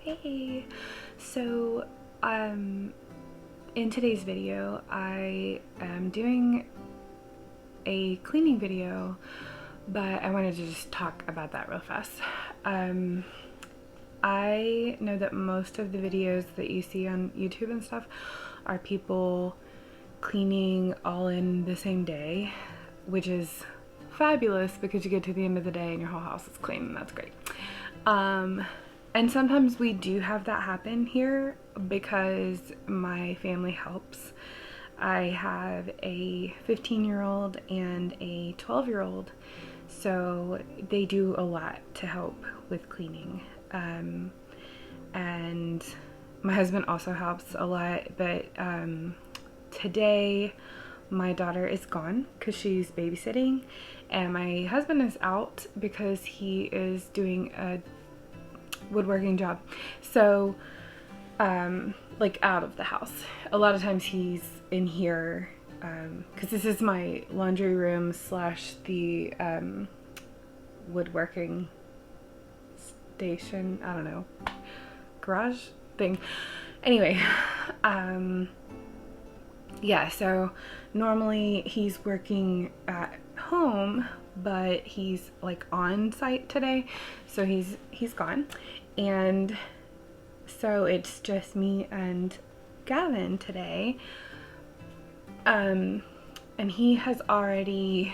Hey, so in today's video I am doing a cleaning video, but I wanted to just talk about that real fast. I know that most of the videos that you see on YouTube and stuff are people cleaning all in the same day, which is fabulous because you get to the end of the day and your whole house is clean, and that's great. And sometimes we do have that happen here because my family helps. I have a 15-year-old and a 12-year-old, so they do a lot to help with cleaning. And my husband also helps a lot, but today my daughter is gone because she's babysitting, and my husband is out because he is doing a woodworking job. So like out of the house. A lot of times he's in here because this is my laundry room slash the woodworking station, I don't know, garage thing. Anyway, yeah, so normally he's working at home, but he's like on site today, so he's gone, and so it's just me and Gavin today. And he has already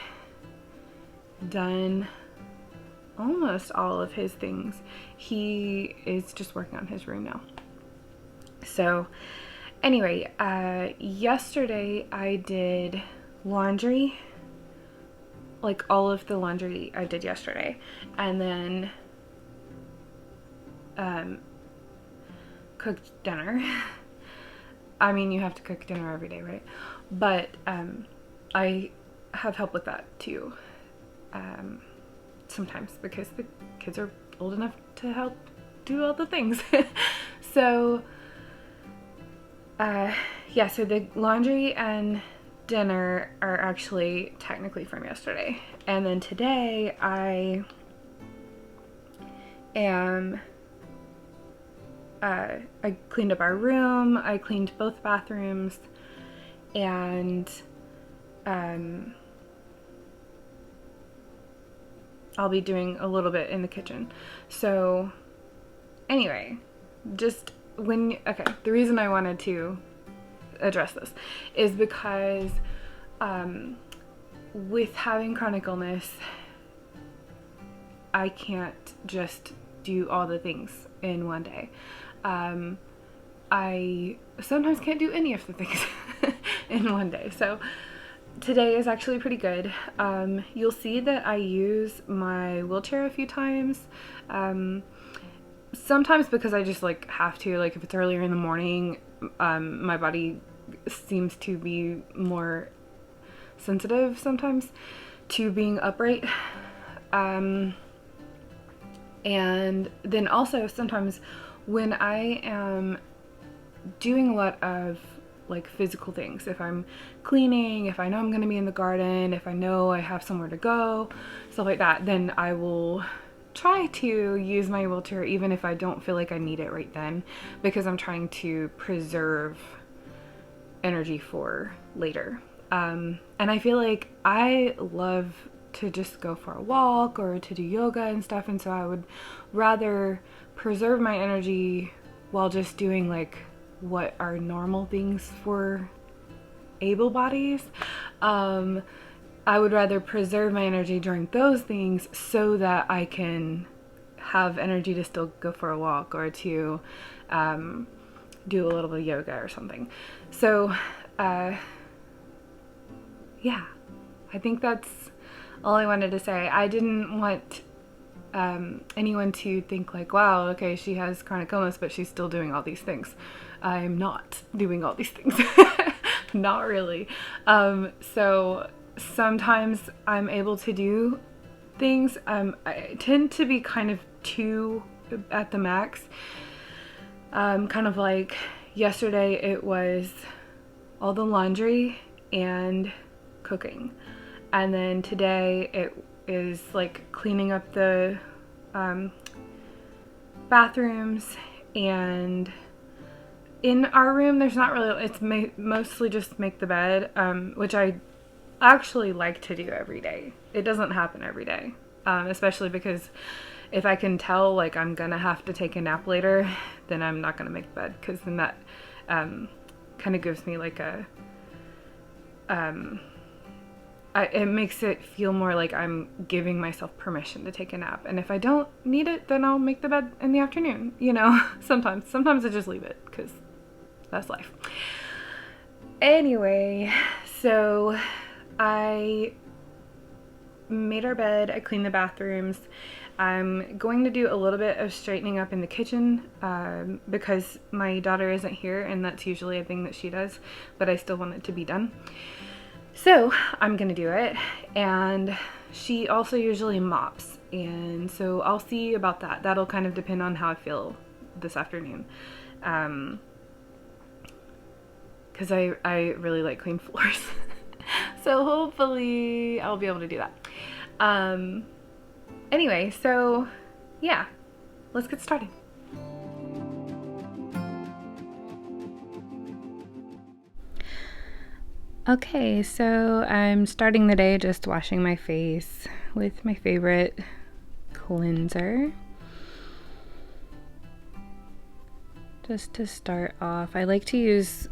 done almost all of his things. He is just working on his room now. So anyway, yesterday I did laundry, like all of the laundry I did yesterday, and then cooked dinner. I mean, you have to cook dinner every day, right? But I have help with that too, sometimes, because the kids are old enough to help do all the things. So yeah, so the laundry and dinner are actually technically from yesterday, and then today I cleaned up our room, I cleaned both bathrooms, and I'll be doing a little bit in the kitchen. So anyway, the reason I wanted to address this is because with having chronic illness, I can't just do all the things in one day. I sometimes can't do any of the things in one day. So today is actually pretty good. You'll see that I use my wheelchair a few times. Sometimes because I just like have to, like if it's earlier in the morning, my body seems to be more sensitive sometimes to being upright. And then also sometimes when I am doing a lot of like physical things, if I'm cleaning, if I know I'm going to be in the garden, if I know I have somewhere to go, stuff like that, then I will try to use my wheelchair even if I don't feel like I need it right then, because I'm trying to preserve energy for later. And I feel like I love to just go for a walk or to do yoga and stuff, and so I would rather preserve my energy while just doing like what are normal things for able bodies. I would rather preserve my energy during those things so that I can have energy to still go for a walk or to do a little bit of yoga or something. So yeah, I think that's all I wanted to say. I didn't want anyone to think like, wow, okay, she has chronic illness, but she's still doing all these things. I'm not doing all these things. Not really. So sometimes I'm able to do things. I tend to be kind of two at the max. Kind of like yesterday it was all the laundry and cooking. And then today it is like cleaning up the bathrooms And in our room, there's not really, it's mostly just make the bed, which I actually like to do every day. It doesn't happen every day, especially because if I can tell like I'm gonna have to take a nap later, then I'm not gonna make the bed, because then that kind of gives me like a it makes it feel more like I'm giving myself permission to take a nap. And if I don't need it, then I'll make the bed in the afternoon, you know. Sometimes I just leave it because that's life. Anyway, so I made our bed, I cleaned the bathrooms. I'm going to do a little bit of straightening up in the kitchen because my daughter isn't here, and that's usually a thing that she does, but I still want it to be done. So I'm gonna do it, and she also usually mops, and so I'll see about that. That'll kind of depend on how I feel this afternoon, because I really like clean floors. So hopefully I'll be able to do that. Anyway, so yeah, let's get started. Okay, so I'm starting the day just washing my face with my favorite cleanser. Just to start off, I like to use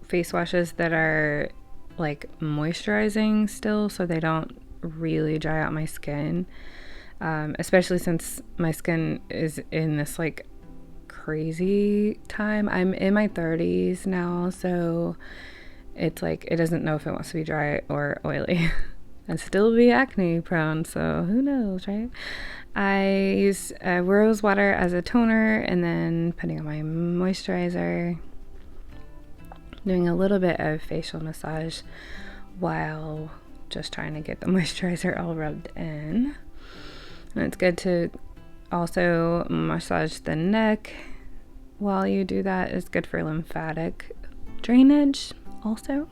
face washes that are like moisturizing still, so they don't really dry out my skin, especially since my skin is in this like crazy time. I'm in my 30s now, so it's like it doesn't know if it wants to be dry or oily. And still be acne prone, so who knows, right? I use rose water as a toner, and then putting on my moisturizer, doing a little bit of facial massage while just trying to get the moisturizer all rubbed in. And it's good to also massage the neck while you do that. It's good for lymphatic drainage also.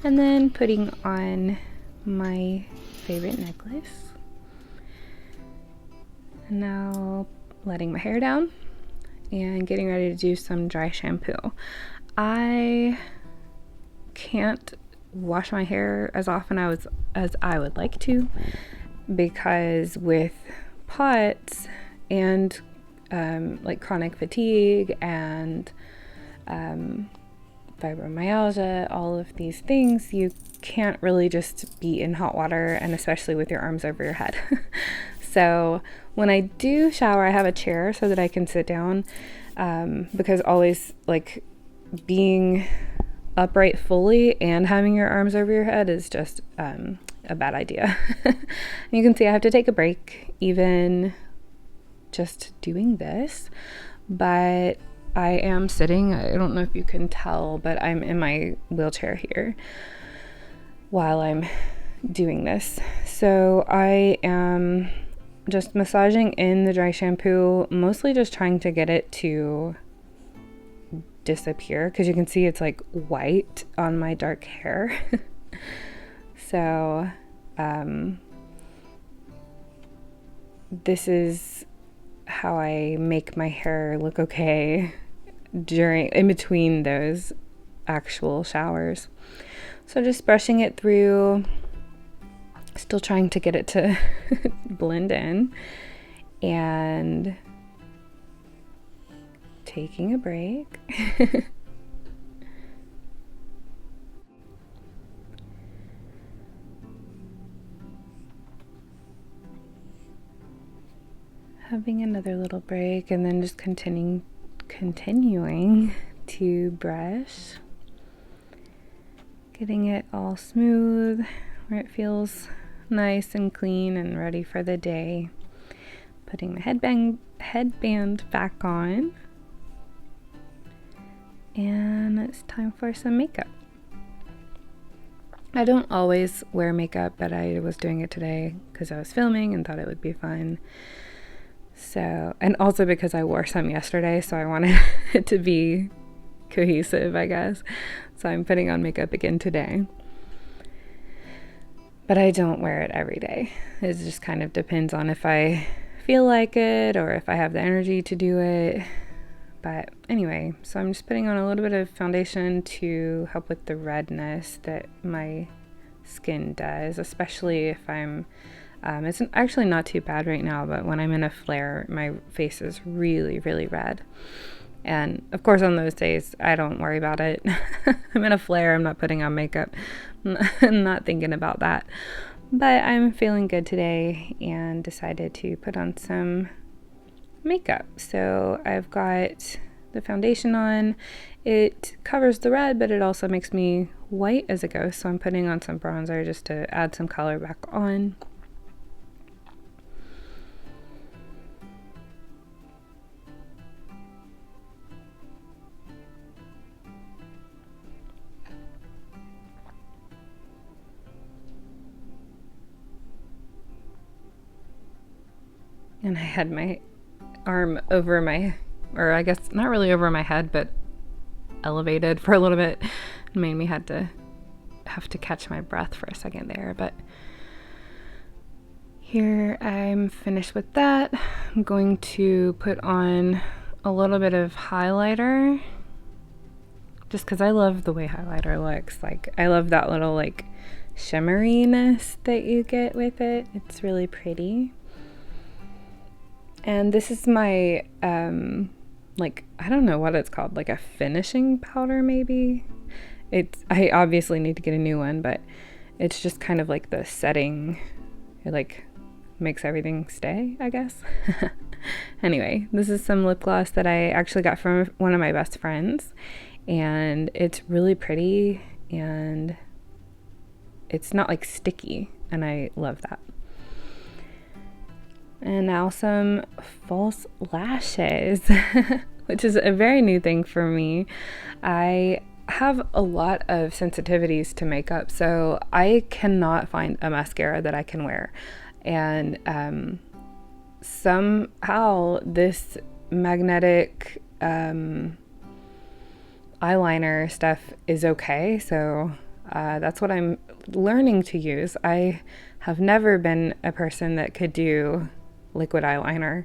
And then putting on my favorite necklace. And now letting my hair down and getting ready to do some dry shampoo. I can't wash my hair as often as I would like to, because with POTS and like chronic fatigue and fibromyalgia, all of these things, you can't really just be in hot water, and especially with your arms over your head. So when I do shower, I have a chair so that I can sit down, because always like being upright fully and having your arms over your head is just a bad idea. You can see I have to take a break even just doing this, but I am sitting. I don't know if you can tell, but I'm in my wheelchair here while I'm doing this. So I am just massaging in the dry shampoo, mostly just trying to get it to disappear, because you can see it's like white on my dark hair. So this is how I make my hair look okay in between those actual showers. So just brushing it through, still trying to get it to blend in, and taking a break. Having another little break, and then just continuing to brush, getting it all smooth where it feels nice and clean and ready for the day. Putting the headband back on, and it's time for some makeup. I don't always wear makeup, but I was doing it today because I was filming and thought it would be fun. So, and also because I wore some yesterday, so I wanted it to be cohesive, I guess. So I'm putting on makeup again today. But I don't wear it every day. It just kind of depends on if I feel like it or if I have the energy to do it. But anyway, so I'm just putting on a little bit of foundation to help with the redness that my skin does, especially if I'm, it's actually not too bad right now, but when I'm in a flare, my face is really, really red. And of course, on those days, I don't worry about it. I'm in a flare, I'm not putting on makeup, I'm not thinking about that. But I'm feeling good today and decided to put on some makeup. So I've got the foundation on. It covers the red, but it also makes me white as a ghost. So I'm putting on some bronzer just to add some color back on. And I had my arm over my, or I guess not really over my head, but elevated for a little bit. It made me have to catch my breath for a second there. But here I'm finished with that. I'm going to put on a little bit of highlighter just because I love the way highlighter looks. Like, I love that little like shimmeriness that you get with it. It's really pretty. And this is my, like, I don't know what it's called, like a finishing powder maybe? I obviously need to get a new one, but it's just kind of like the setting. It like makes everything stay, I guess. Anyway, this is some lip gloss that I actually got from one of my best friends. And it's really pretty and it's not like sticky. And I love that. And now some false lashes, which is a very new thing for me. I have a lot of sensitivities to makeup, so I cannot find a mascara that I can wear. And somehow this magnetic eyeliner stuff is okay, so that's what I'm learning to use. I have never been a person that could do liquid eyeliner,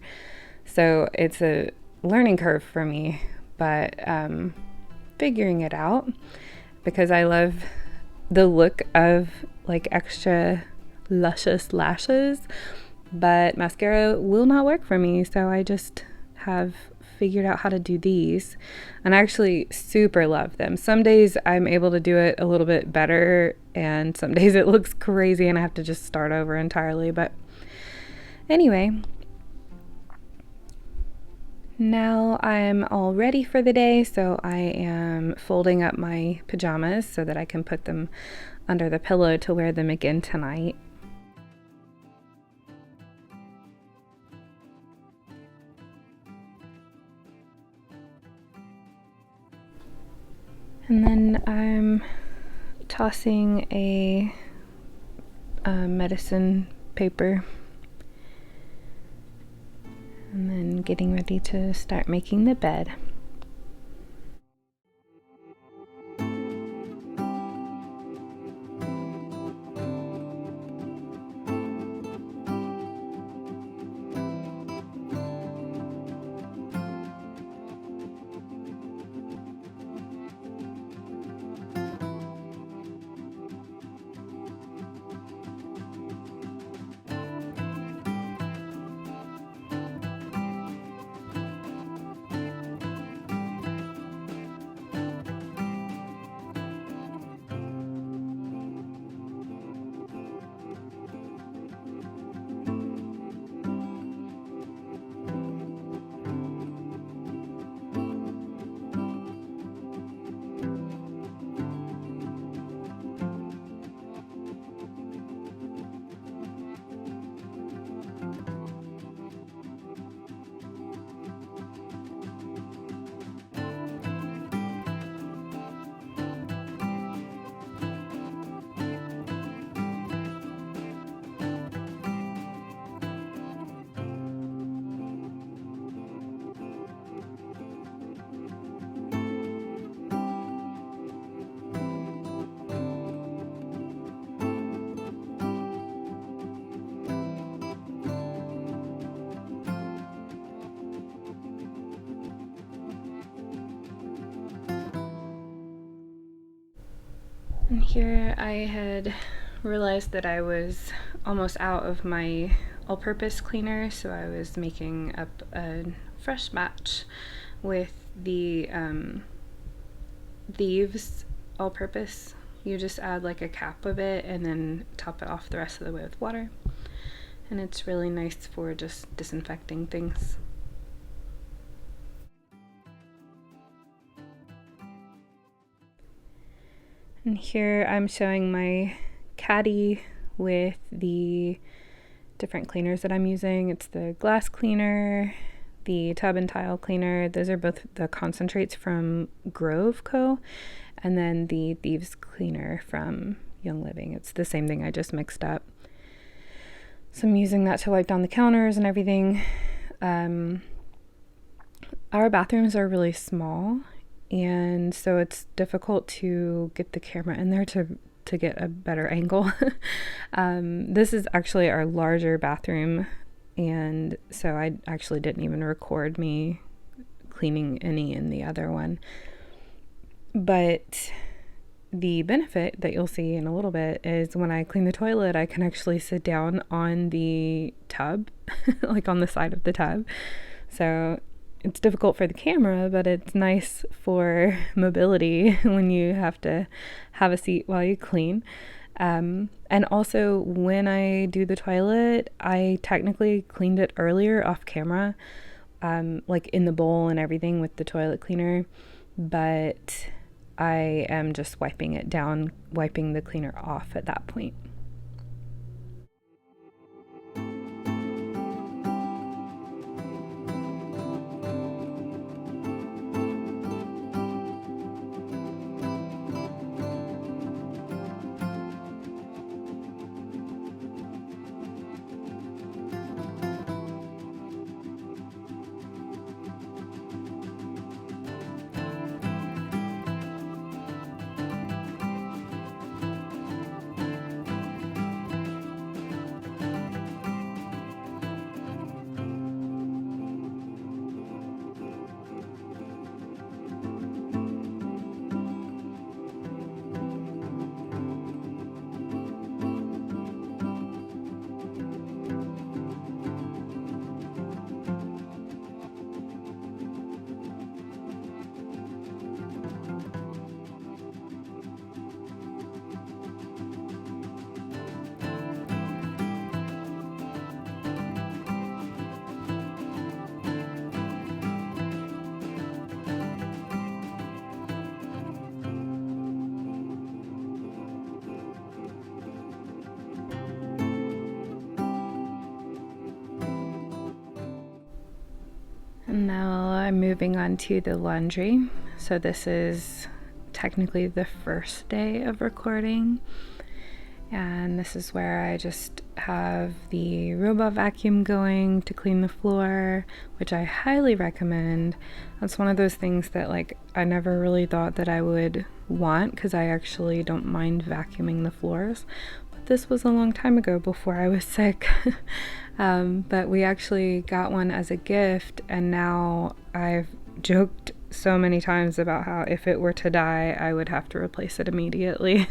so it's a learning curve for me, but figuring it out because I love the look of like extra luscious lashes, but mascara will not work for me, so I just have figured out how to do these, and I actually super love them. Some days I'm able to do it a little bit better, and some days it looks crazy and I have to just start over entirely. But anyway, now I'm all ready for the day, so I am folding up my pajamas so that I can put them under the pillow to wear them again tonight. And then I'm tossing a medicine paper and then getting ready to start making the bed. And here I had realized that I was almost out of my all-purpose cleaner, so I was making up a fresh batch with the Thieves all-purpose. You just add like a cap of it and then top it off the rest of the way with water. And it's really nice for just disinfecting things. And here I'm showing my caddy with the different cleaners that I'm using. It's the glass cleaner, the tub and tile cleaner. Those are both the concentrates from Grove Co. And then the Thieves cleaner from Young Living. It's the same thing, I just mixed up. So I'm using that to wipe down the counters and everything. Our bathrooms are really small, and so it's difficult to get the camera in there to get a better angle. This is actually our larger bathroom, and so I actually didn't even record me cleaning any in the other one. But the benefit that you'll see in a little bit is when I clean the toilet, I can actually sit down on the tub, like on the side of the tub. So it's difficult for the camera, but it's nice for mobility when you have to have a seat while you clean. And also when I do the toilet, I technically cleaned it earlier off camera, like in the bowl and everything with the toilet cleaner, but I am just wiping it down, wiping the cleaner off at that point. And now I'm moving on to the laundry. So this is technically the first day of recording. And this is where I just have the robot vacuum going to clean the floor, which I highly recommend. That's one of those things that like I never really thought that I would want, because I actually don't mind vacuuming the floors. But this was a long time ago before I was sick. But we actually got one as a gift, and now I've joked so many times about how if it were to die, I would have to replace it immediately.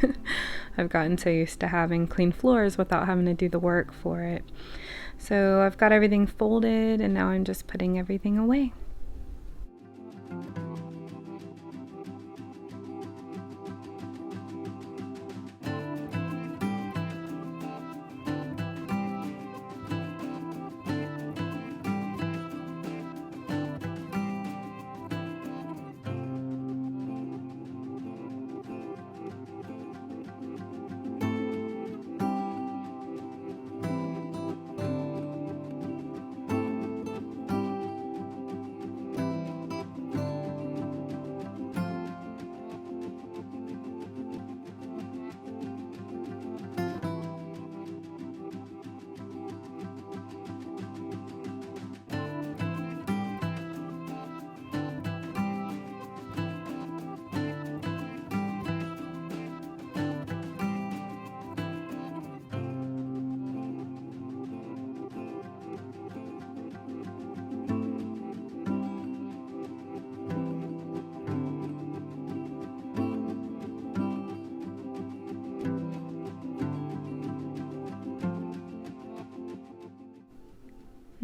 I've gotten so used to having clean floors without having to do the work for it. So I've got everything folded, and now I'm just putting everything away.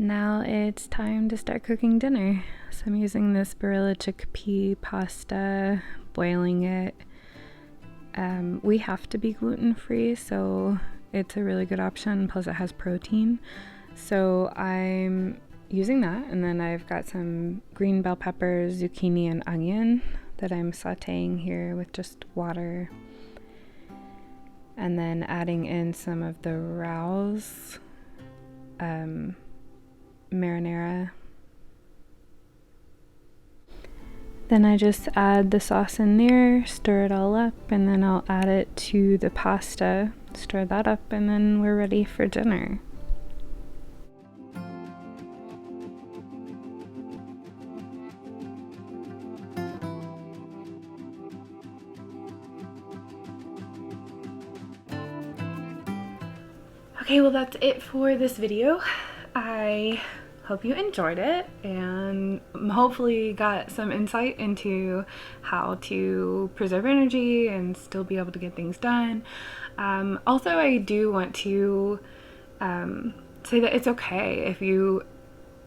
Now it's time to start cooking dinner. So I'm using this Barilla chickpea pasta, boiling it. We have to be gluten-free, so it's a really good option, plus it has protein. So I'm using that, and then I've got some green bell peppers, zucchini, and onion that I'm sauteing here with just water. And then adding in some of the Rouse marinara. Then I just add the sauce in there, stir it all up, and then I'll add it to the pasta, stir that up, and then we're ready for dinner. Okay, well that's it for this video. I hope you enjoyed it and hopefully got some insight into how to preserve energy and still be able to get things done. Also, I do want to say that it's okay if you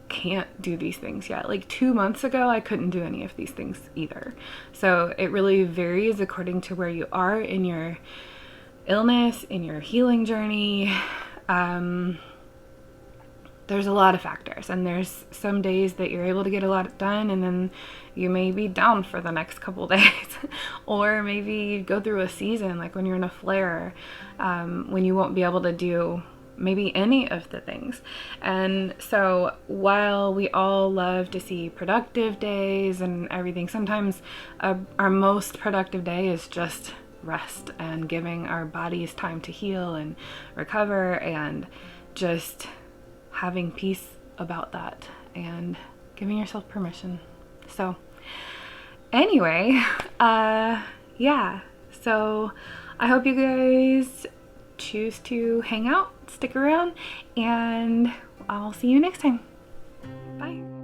can't do these things yet. Like 2 months ago, I couldn't do any of these things either. So it really varies according to where you are in your illness, in your healing journey. There's a lot of factors, and there's some days that you're able to get a lot done and then you may be down for the next couple days or maybe you go through a season like when you're in a flare, when you won't be able to do maybe any of the things. And so while we all love to see productive days and everything, sometimes our most productive day is just rest and giving our bodies time to heal and recover and just having peace about that and giving yourself permission. So anyway, yeah, so I hope you guys choose to hang out, stick around, and I'll see you next time. Bye.